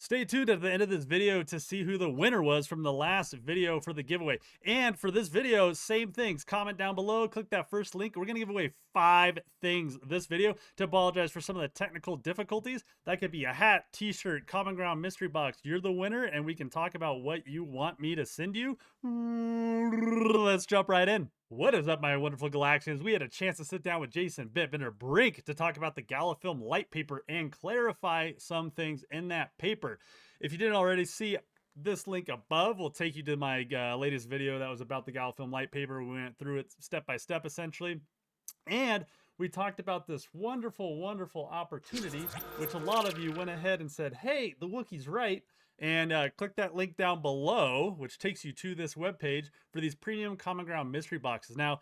Stay tuned at the end of this video to see who the winner was from the last video for the giveaway. And for this video, same things. Comment down below, click that first link. We're going to give away 5 things this video. To apologize for some of the technical difficulties. That could be a hat, t-shirt, common ground mystery box. You're the winner and we can talk about what you want me to send you. Let's jump right in. What is up, my wonderful Galaxians? We had a chance to sit down with Jason Bitbender Brink to talk about the Gala film light paper and clarify some things in that paper. If you didn't already see, this link above will take you to my latest video that was about the Gala film light paper. We went through it step by step, essentially. And we talked about this wonderful, wonderful opportunity, which a lot of you went ahead and said, hey, the Wookiee's right. And click that link down below, which takes you to this webpage for these premium common ground mystery boxes. Now,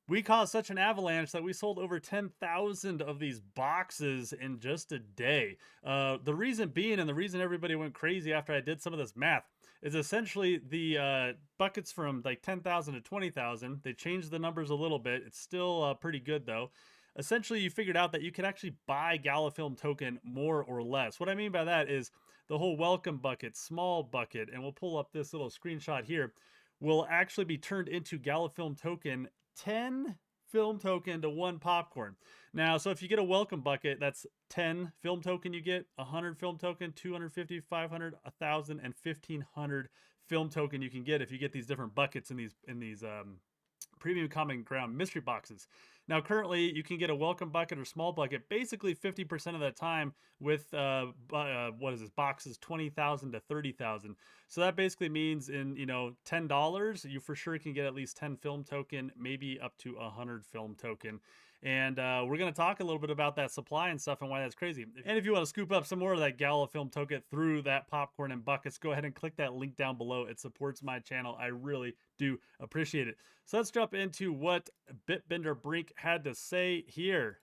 we caused such an avalanche that we sold over 10,000 of these boxes in just a day. The reason being, and the reason everybody went crazy after I did some of this math, is essentially the buckets from like 10,000 to 20,000. They changed the numbers a little bit. It's still pretty good though. Essentially, you figured out that you can actually buy Gala Film token more or less. What I mean by that is the whole welcome bucket, small bucket, and we'll pull up this little screenshot here, will actually be turned into Gala Film token, 10 film token to 1 popcorn. Now, so if you get a welcome bucket, that's 10 film token you get, 100 film token, 250, 500, 1,000, and 1,500 film token you can get if you get these different buckets in these premium common ground mystery boxes. Now, currently, you can get a welcome bucket or small bucket basically 50% of the time with, what is this, boxes 20,000 to 30,000. So that basically means in, $10, you for sure can get at least 10 film token, maybe up to 100 film token. And we're going to talk a little bit about that supply and stuff and why that's crazy. And if you want to scoop up some more of that Gala Film token through that popcorn and buckets, go ahead and click that link down below. It supports my channel. I really do appreciate it. So let's jump into what Bitbender Brink had to say here.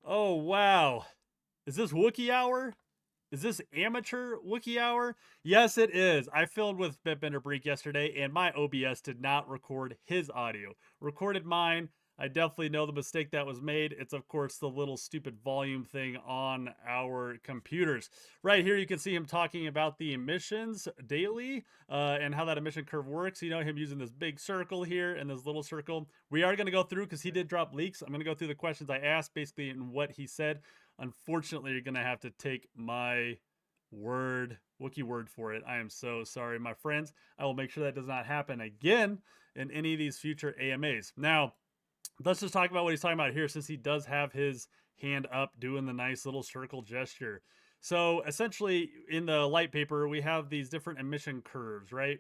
Oh, wow. Is this Wookiee hour? Is this amateur Wookiee hour? Yes, it is. I filmed with Bitbender Brink yesterday and my OBS did not record his audio. Recorded mine. I definitely know the mistake that was made. It's, of course, the little stupid volume thing on our computers. Right here, you can see him talking about the emissions daily and how that emission curve works. You know, him using this big circle here and this little circle. We are going to go through, because he did drop leaks, I'm going to go through the questions I asked, basically, and what he said. Unfortunately, you're going to have to take my Wookiee word for it. I am so sorry, my friends. I will make sure that does not happen again in any of these future AMAs. Now, let's just talk about what he's talking about here, since he does have his hand up doing the nice little circle gesture. So essentially in the light paper, we have these different emission curves, right?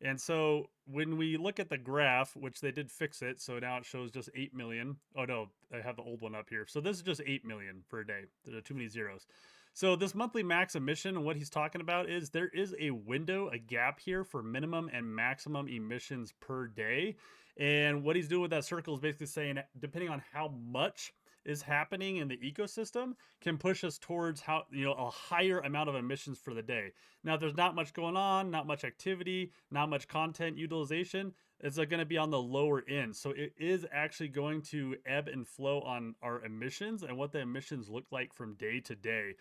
And so when we look at the graph, which they did fix it, so now it shows just 8 million. Oh no, I have the old one up here. So this is just 8 million per day. There are too many zeros. So this monthly max emission, and what he's talking about is there is a window, a gap here for minimum and maximum emissions per day. And what he's doing with that circle is basically saying, depending on how much is happening in the ecosystem, can push us towards a higher amount of emissions for the day. Now, if there's not much going on, not much activity, not much content utilization, it's going to be on the lower end. So it is actually going to ebb and flow on our emissions and what the emissions look like from day to day.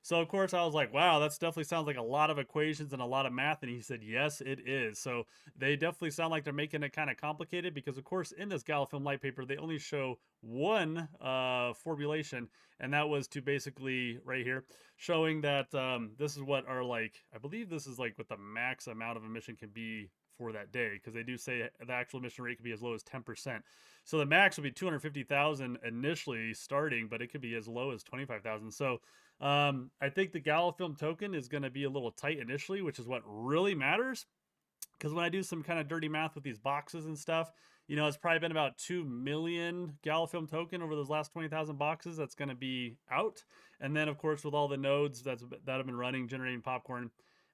So, of course, I was like, wow, that's definitely sounds like a lot of equations and a lot of math. And he said, yes, it is. So they definitely sound like they're making it kind of complicated because, of course, in this Gala film light paper, they only show one formulation. And that was to basically, right here, showing that this is what are like, I believe this is like what the max amount of emission can be for that day, because they do say the actual emission rate could be as low as 10%. So the max would be 250,000 initially starting, but it could be as low as 25,000. So I think the Gala Film token is going to be a little tight initially, which is what really matters. Because when I do some kind of dirty math with these boxes and stuff, it's probably been about 2 million Gala Film token over those last 20,000 boxes that's going to be out. And then, of course, with all the nodes that have been running, generating popcorn,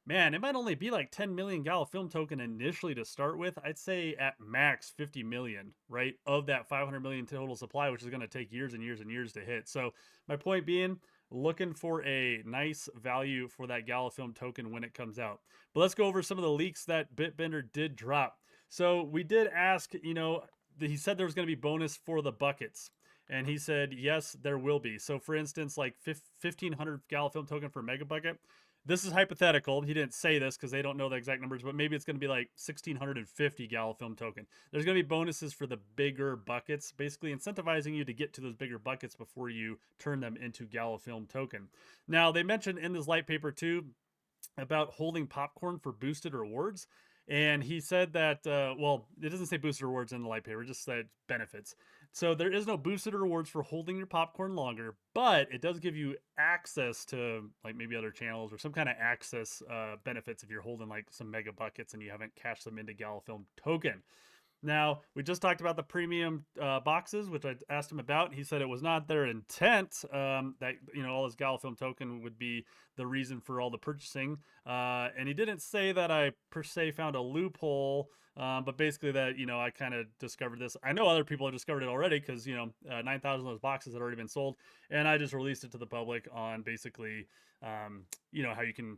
man, it might only be like 10 million Gala Film token initially to start with. I'd say at max 50 million, right, of that 500 million total supply, which is going to take years and years and years to hit. So my point being, looking for a nice value for that Gala Film token when it comes out. But let's go over some of the leaks that Bitbender did drop. So we did ask, he said there was going to be bonus for the buckets. And he said, yes, there will be. So, for instance, like 1,500 Gala film token for Mega Bucket. This is hypothetical. He didn't say this because they don't know the exact numbers, but maybe it's going to be like 1,650 Gala film token. There's going to be bonuses for the bigger buckets, basically incentivizing you to get to those bigger buckets before you turn them into Gala film token. Now, they mentioned in this light paper too about holding popcorn for boosted rewards. And he said that, well, it doesn't say boosted rewards in the light paper, it just said benefits. So there is no boosted rewards for holding your popcorn longer, but it does give you access to like maybe other channels or some kind of access benefits if you're holding like some mega buckets and you haven't cashed them into Gala Film token. Now, we just talked about the premium boxes, which I asked him about. He said it was not their intent that, all his Gala Film token would be the reason for all the purchasing. And he didn't say that I, per se, found a loophole, but basically that, I kind of discovered this. I know other people have discovered it already because, 9,000 of those boxes had already been sold. And I just released it to the public on basically, how you can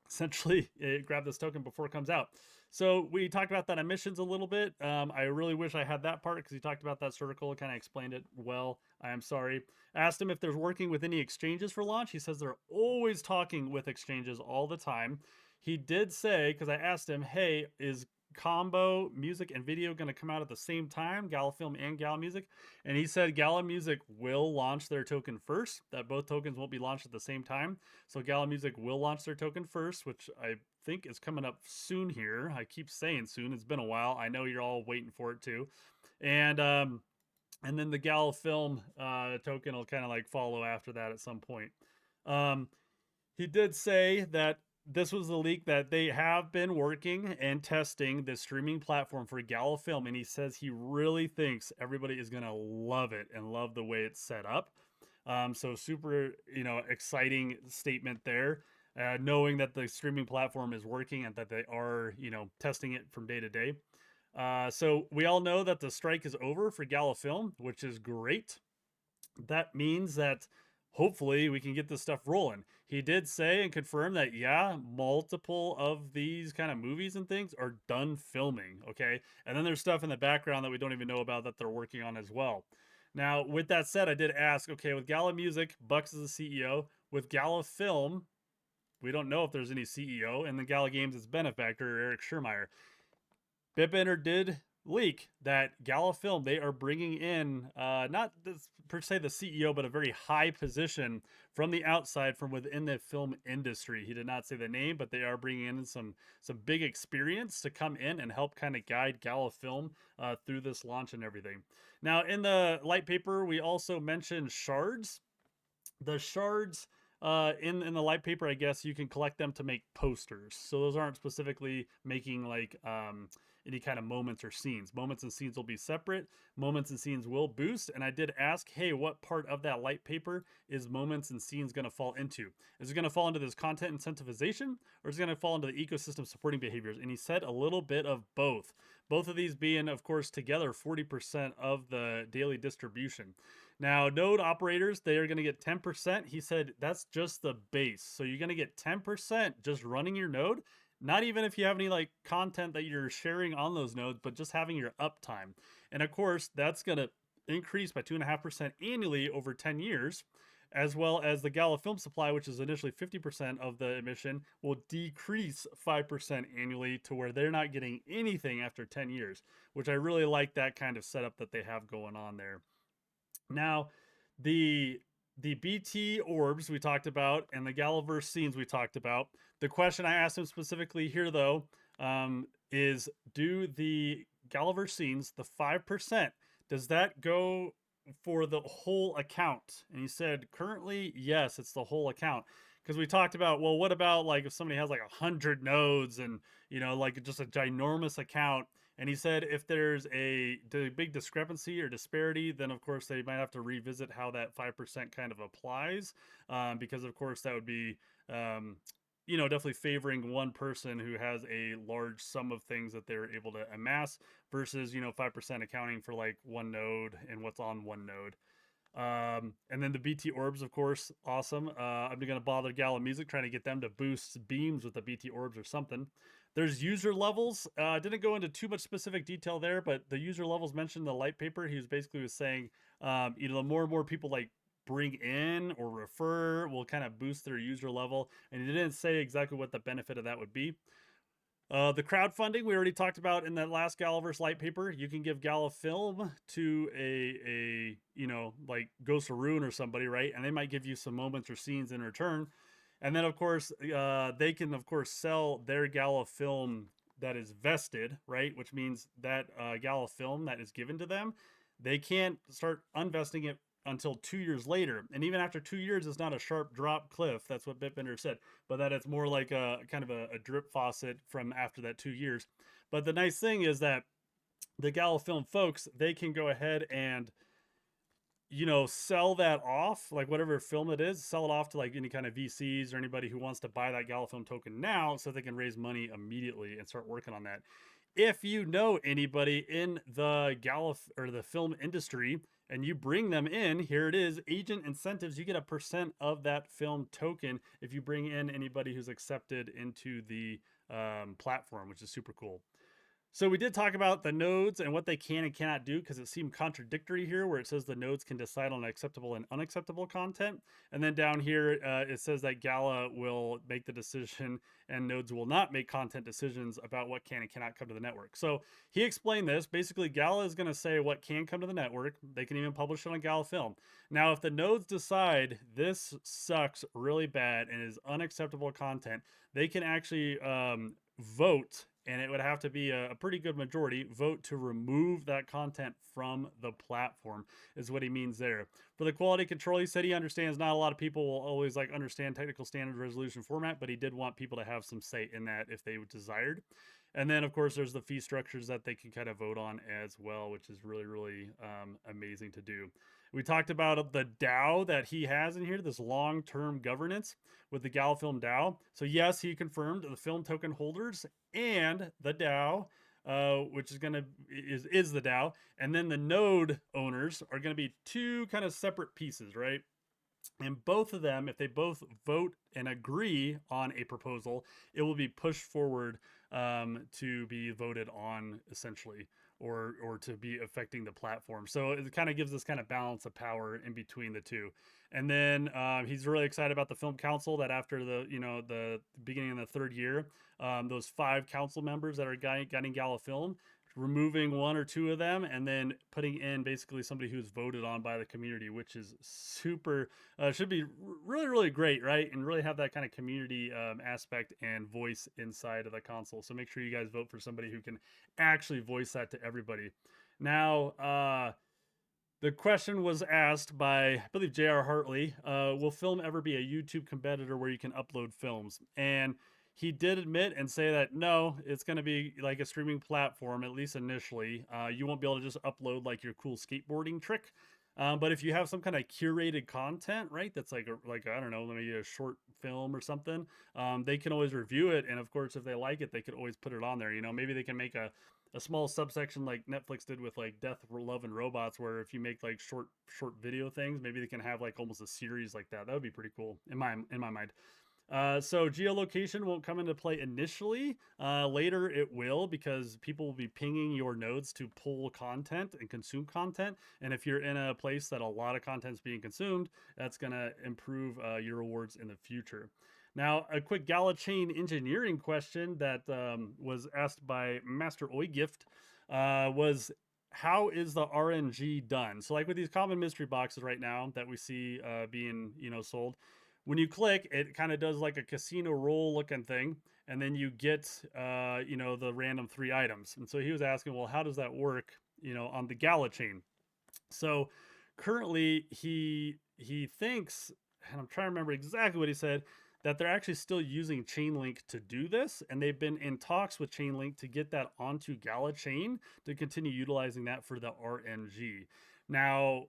essentially grab this token before it comes out. So we talked about that emissions a little bit. I really wish I had that part because he talked about that circle, kind of explained it well. I am sorry. I asked him if there's working with any exchanges for launch. He says they're always talking with exchanges all the time. He did say, because I asked him, hey, is combo music and video going to come out at the same time, Gala Film and Gala Music? And he said Gala Music will launch their token first, that both tokens won't be launched at the same time. So Gala Music will launch their token first, which I think is coming up soon here. I keep saying soon. It's been a while. I know you're all waiting for it too. And then the Gala Film token will kind of like follow after that at some point. He did say that this was the leak that they have been working and testing the streaming platform for Gala Film, and he says he really thinks everybody is going to love it and love the way it's set up. So super, exciting statement there. Knowing that the streaming platform is working and that they are, testing it from day to day. So we all know that the strike is over for Gala Film, which is great. That means that hopefully we can get this stuff rolling. He did say and confirm that, yeah, multiple of these kind of movies and things are done filming, okay? And then there's stuff in the background that we don't even know about that they're working on as well. Now, with that said, I did ask, okay, with Gala Music, Bucks is the CEO. With Gala Film, we don't know if there's any CEO. And the Gala Games is benefactor, Eric Schirmeyer. Bitbender did leak that Gala Film, they are bringing in not this, per se the CEO, but a very high position from the outside, from within the film industry. He did not say the name, but they are bringing in some big experience to come in and help kind of guide Gala Film through this launch and everything. Now, in the light paper, we also mentioned shards. The shards in the light paper, I guess you can collect them to make posters. So those aren't specifically making like any kind of moments or scenes. Moments and scenes will be separate. Moments and scenes will boost. And I did ask, hey, what part of that light paper is moments and scenes going to fall into? Is it going to fall into this content incentivization, or is it going to fall into the ecosystem supporting behaviors? And he said a little bit of both. Both of these being, of course, together 40% of the daily distribution. Now, node operators, they are going to get 10%. He said that's just the base. So you're going to get 10% just running your node. Not even if you have any like content that you're sharing on those nodes, but just having your uptime. And of course, that's going to increase by 2.5% annually over 10 years, as well as the Gala Film supply, which is initially 50% of the emission, will decrease 5% annually to where they're not getting anything after 10 years, which I really like that kind of setup that they have going on there. Now, the BT orbs we talked about and the Galaverse scenes we talked about. The question I asked him specifically here, though, is do the Galaverse scenes, the 5%, does that go for the whole account? And he said, currently, yes, it's the whole account. Because we talked about, well, what about like if somebody has like 100 nodes and, like just a ginormous account? And he said if there's a big discrepancy or disparity, then of course they might have to revisit how that 5% kind of applies, because of course that would be, definitely favoring one person who has a large sum of things that they're able to amass versus, 5% accounting for like one node and what's on one node. And then the BT orbs, of course, awesome. I'm going to bother Gala Music trying to get them to boost beams with the BT orbs or something. There's user levels. Didn't go into too much specific detail there, but the user levels mentioned in the light paper. He was basically saying The more and more people like bring in or refer will kind of boost their user level. And he didn't say exactly what the benefit of that would be. The crowdfunding we already talked about in that last Galaverse light paper. You can give Gala film to a like Ghost of Ruin or somebody, right? And they might give you some moments or scenes in return. And then of course they can of course sell their Gala film that is vested, right? Which means that Gala film that is given to them, they can't start unvesting it until 2 years later. And even after 2 years, it's not a sharp drop cliff. That's what Bitbender said, but that it's more like a kind of a drip faucet from after that 2 years. But the nice thing is that the Gala film folks, they can go ahead and sell that off, like whatever film it is, sell it off to like any kind of VCs or anybody who wants to buy that Gala film token now so they can raise money immediately and start working on that. If you know anybody in the Gala or the film industry and you bring them in, here it is, agent incentives. You get a % of that film token if you bring in anybody who's accepted into the platform, which is super cool. So we did talk about the nodes and what they can and cannot do, because it seemed contradictory here where it says the nodes can decide on acceptable and unacceptable content. And then down here, it says that Gala will make the decision and nodes will not make content decisions about what can and cannot come to the network. So he explained this. Basically, Gala is going to say what can come to the network. They can even publish it on Gala Film. Now, if the nodes decide this sucks really bad and is unacceptable content, they can actually vote, and it would have to be a pretty good majority vote to remove that content from the platform, is what he means there. For the quality control, he said he understands not a lot of people will always like understand technical standard resolution format, but he did want people to have some say in that if they desired. And then, of course, there's the fee structures that they can kind of vote on as well, which is really, really amazing to do. We talked about the DAO that he has in here, this long-term governance with the Gala Film DAO. So yes, he confirmed the film token holders and the DAO, which is is the DAO, and then the node owners are going to be two kind of separate pieces, right? And both of them, if they both vote and agree on a proposal, it will be pushed forward to be voted on, essentially, or to be affecting the platform. So it kind of gives this kind of balance of power in between the two. And then he's really excited about the film council, that after the beginning of the third year, those 5 council members that are guiding Gala Film, removing 1 or 2 of them and then putting in basically somebody who's voted on by the community, which is super, should be really, really great, right? And really have that kind of community aspect and voice inside of the console. So make sure you guys vote for somebody who can actually voice that to everybody. Now, the question was asked by, I believe, J.R. Hartley, will film ever be a YouTube competitor where you can upload films? And he did admit and say that no, it's going to be like a streaming platform, at least initially. You won't be able to just upload like your cool skateboarding trick. But if you have some kind of curated content, right, that's like I don't know, maybe a short film or something, they can always review it. And of course, if they like it, they could always put it on there. Maybe they can make a small subsection like Netflix did with like Death, Love, and Robots, where if you make like short video things, maybe they can have like almost a series like that. That would be pretty cool in my mind. So geolocation won't come into play initially. Later it will, because people will be pinging your nodes to pull content and consume content. And if you're in a place that a lot of content is being consumed, that's going to improve your rewards in the future. Now, a quick Gala chain engineering question that was asked by Master Oigift was, how is the RNG done? So like with these common mystery boxes right now that we see being sold, when you click, it kind of does like a casino roll looking thing, and then you get the random 3 items. And so he was asking, well, how does that work on the Gala chain? So currently he thinks, and I'm trying to remember exactly what he said, that they're actually still using Chainlink to do this, and they've been in talks with Chainlink to get that onto Gala chain to continue utilizing that for the RNG. Now,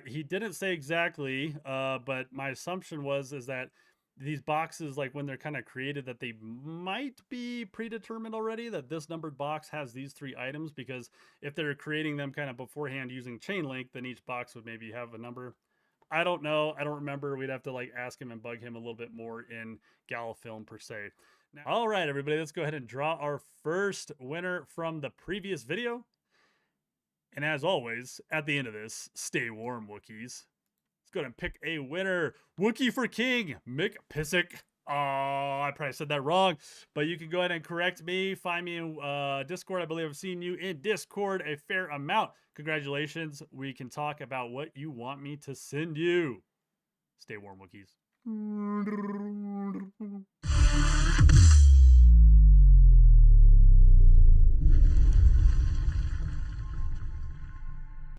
he didn't say exactly, but my assumption is that these boxes, like when they're kind of created, that they might be predetermined already, that this numbered box has these 3 items, because if they're creating them kind of beforehand using Chainlink, then each box would maybe have a number. I don't know. I don't remember. We'd have to like ask him and bug him a little bit more in Gala Film per se. Now, all right, everybody, let's go ahead and draw our first winner from the previous video. And as always, at the end of this, stay warm, Wookiees. Let's go ahead and pick a winner. Wookiee for King, Mick Pissick. Oh, I probably said that wrong, but you can go ahead and correct me. Find me in Discord. I believe I've seen you in Discord a fair amount. Congratulations. We can talk about what you want me to send you. Stay warm, Wookiees.